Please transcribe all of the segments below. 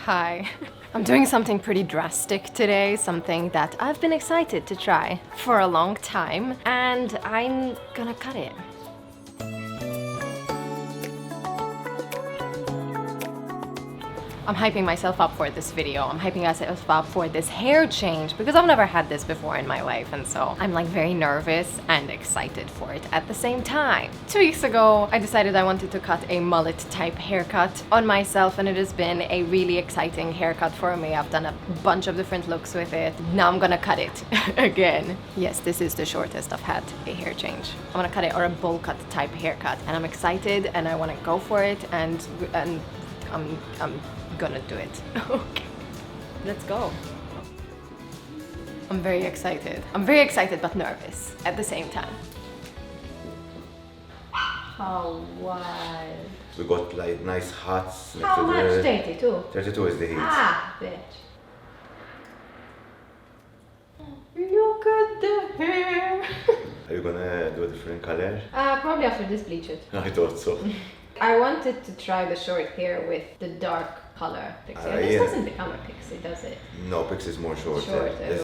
Hi. I'm doing something pretty drastic today, something that I've been excited to try for a long time, and I'm gonna cut it. I'm hyping myself up for this video. I'm hyping myself up for this hair change because I've never had this before in my life, and so I'm like very nervous and excited for it at the same time. 2 weeks ago, I decided I wanted to cut a mullet type haircut on myself, and it has been a really exciting haircut for me. I've done a bunch of different looks with it. Now I'm gonna cut it again. Yes, this is the shortest I've had a hair change. I'm gonna cut it, or a bowl cut type haircut, and I'm excited and I wanna go for it, and I'm gonna do it. Okay, let's go. I'm very excited. I'm very excited but nervous at the same time. How wild. We got like nice hats. How much? 32? 32 is the heat. Ah, bitch. Look at the hair. Are you gonna do a different color? Probably after this bleach it. I thought so. I wanted to try the short hair with the dark color pixie. This yeah. doesn't become a pixie, does it? No, pixie is more short. Shorter.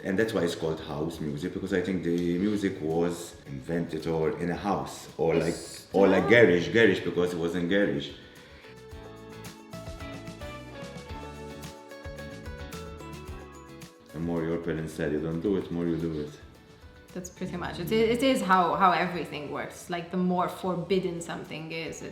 And that's why it's called house music, because I think the music was invented or in a house, or like garage because it was in garage. The more your parents said you don't do it, more you do it. That's pretty much it. It is how everything works. Like the more forbidden something is,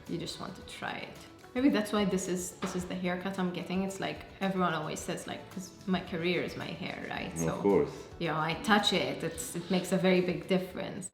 you just want to try it. Maybe that's why this is the haircut I'm getting. It's like everyone always says, like, because my career is my hair, right? So, of course. You know, I touch it. It makes a very big difference.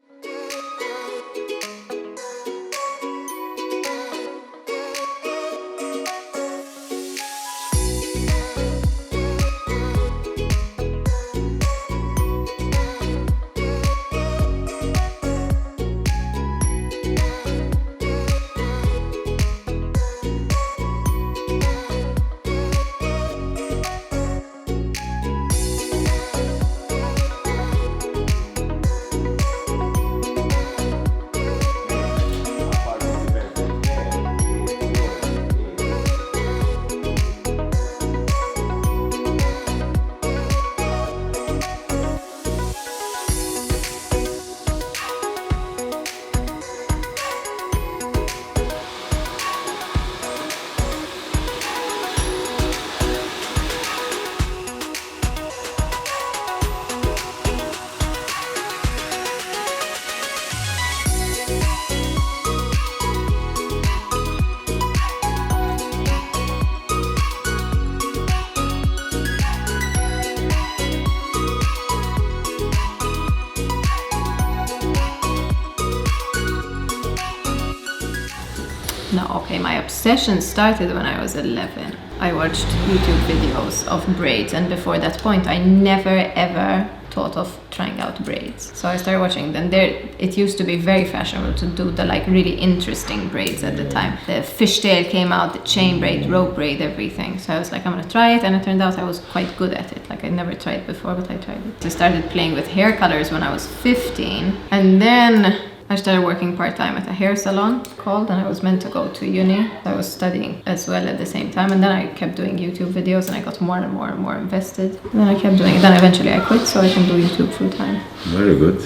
No, okay, my obsession started when I was 11. I watched YouTube videos of braids, and before that point I never ever thought of trying out braids. So I started watching them. It used to be very fashionable to do the like really interesting braids at the time. The fishtail came out, the chain braid, rope braid, everything. So I was like, I'm gonna try it, and it turned out I was quite good at it. Like I never tried before, but I tried it. I started playing with hair colors when I was 15, and then I started working part-time at a hair salon and I was meant to go to uni. I was studying as well at the same time, and then I kept doing YouTube videos and I got more and more and more invested. And then I kept doing it. Then eventually I quit so I can do YouTube full-time. Very good.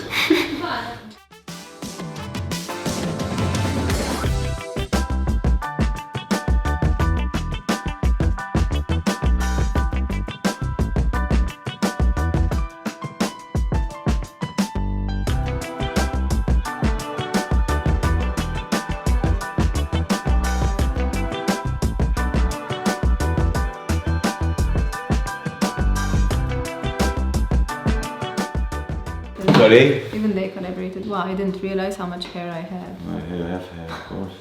Sorry? Even they collaborated. Wow, I didn't realize how much hair I had. You have hair, of course.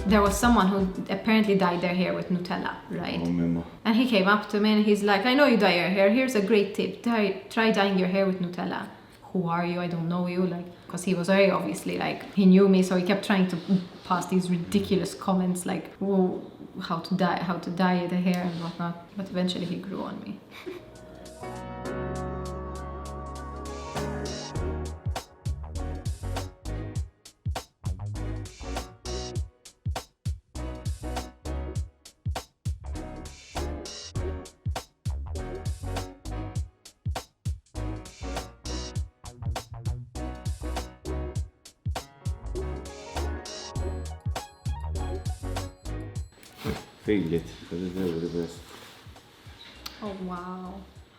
there was someone who apparently dyed their hair with Nutella, right? I remember. And he came up to me and he's like, I know you dye your hair. Here's a great tip. Try dyeing your hair with Nutella. Who are you? I don't know you. Like, because he was very obviously like, he knew me. So he kept trying to pass these ridiculous comments like, oh, how to dye the hair and whatnot. But eventually he grew on me. Feel it, because it's never the best. Oh wow,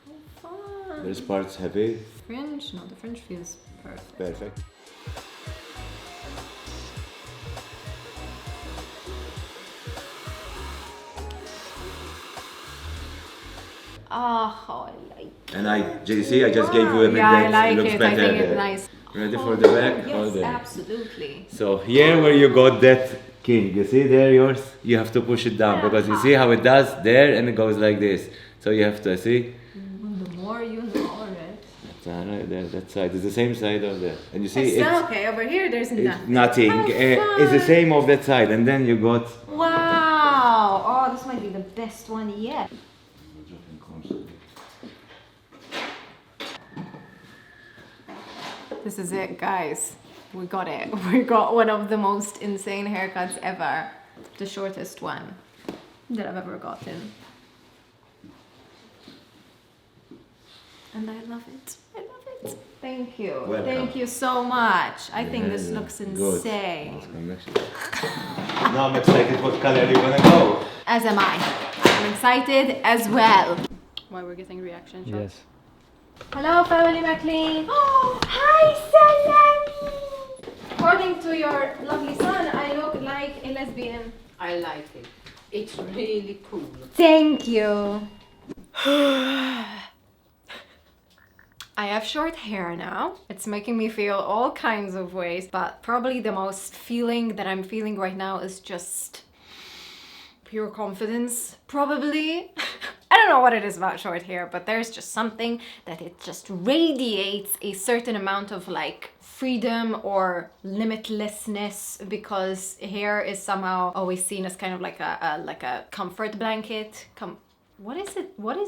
how fun. There's parts heavy. Fringe? No, the fringe feels perfect. Perfect. Oh, I like it. And JC, I just gave you a minute. Yeah, I like looks it. better I think it's there. nice. Ready for the back? Yes, Hold it. absolutely. So here where you got that king, you see there yours? You have to push it down because you see how it does there and it goes like this. So you have to see. The more you know it. That's right there, that side. It's the same side over there. And you see It's okay, over here there's nothing. nothing. How It's the fun. same of that side. And then you got. Wow! Oh, this might be the best one yet. This is it, guys. We got it. We got one of the most insane haircuts ever. The shortest one that I've ever gotten. And I love it. I love it. Thank you. Welcome. Thank you so much. I think this looks insane. Now I'm excited what color you're gonna go. As am I. I'm excited as well. Why we're getting reaction shots? Yes. Hello, family McLean. Oh, hi, Stella. According to your lovely son, I look like a lesbian. I like it. It's really cool. Thank you. I have short hair now. It's making me feel all kinds of ways, but probably the most feeling that I'm feeling right now is just pure confidence, probably. I don't know what it is about short hair, but there's just something that it just radiates a certain amount of like freedom or limitlessness, because hair is somehow always seen as kind of like a comfort blanket. What is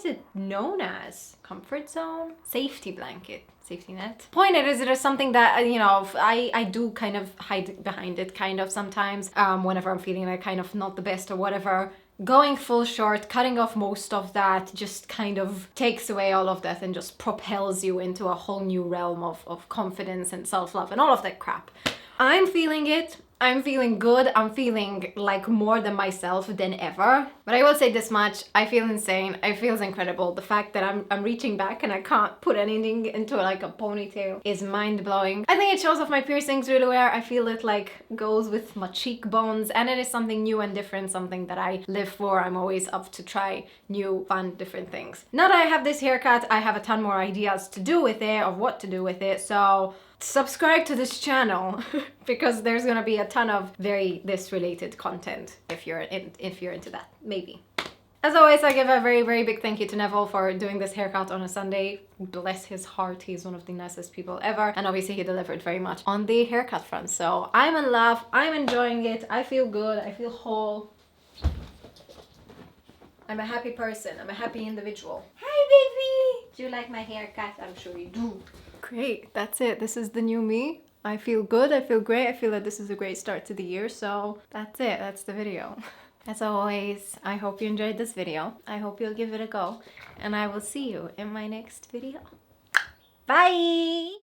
it known as? Comfort zone? Safety blanket. Safety net. Point is, it is something that, you know, I do kind of hide behind it kind of sometimes, whenever I'm feeling like kind of not the best or whatever. Going full short, cutting off most of that just kind of takes away all of that and just propels you into a whole new realm of confidence and self-love and all of that crap. I'm feeling it. I'm feeling good. I'm feeling like more than myself than ever. But I will say this much, I feel insane. I feel incredible. The fact that I'm reaching back and I can't put anything into like a ponytail is mind-blowing. I think it shows off my piercings really well. I feel it like goes with my cheekbones, and it is something new and different, something that I live for. I'm always up to try new, fun, different things. Now that I have this haircut, I have a ton more ideas to do with it, of what to do with it, so subscribe to this channel because there's gonna be a ton of this related content if you're into that, maybe. As always, I give a very, very big thank you to Neville for doing this haircut on a Sunday. Bless his heart, he's one of the nicest people ever, and obviously he delivered very much on the haircut front. So I'm in love, I'm enjoying it, I feel good, I feel whole. I'm a happy person, I'm a happy individual. Hi baby! Do you like my haircut? I'm sure you do. Great, that's it. This is the new me. I feel good, I feel great, I feel that this is a great start to the year, so that's it, that's the video. As always, I hope you enjoyed this video. I hope you'll give it a go, and I will see you in my next video. Bye!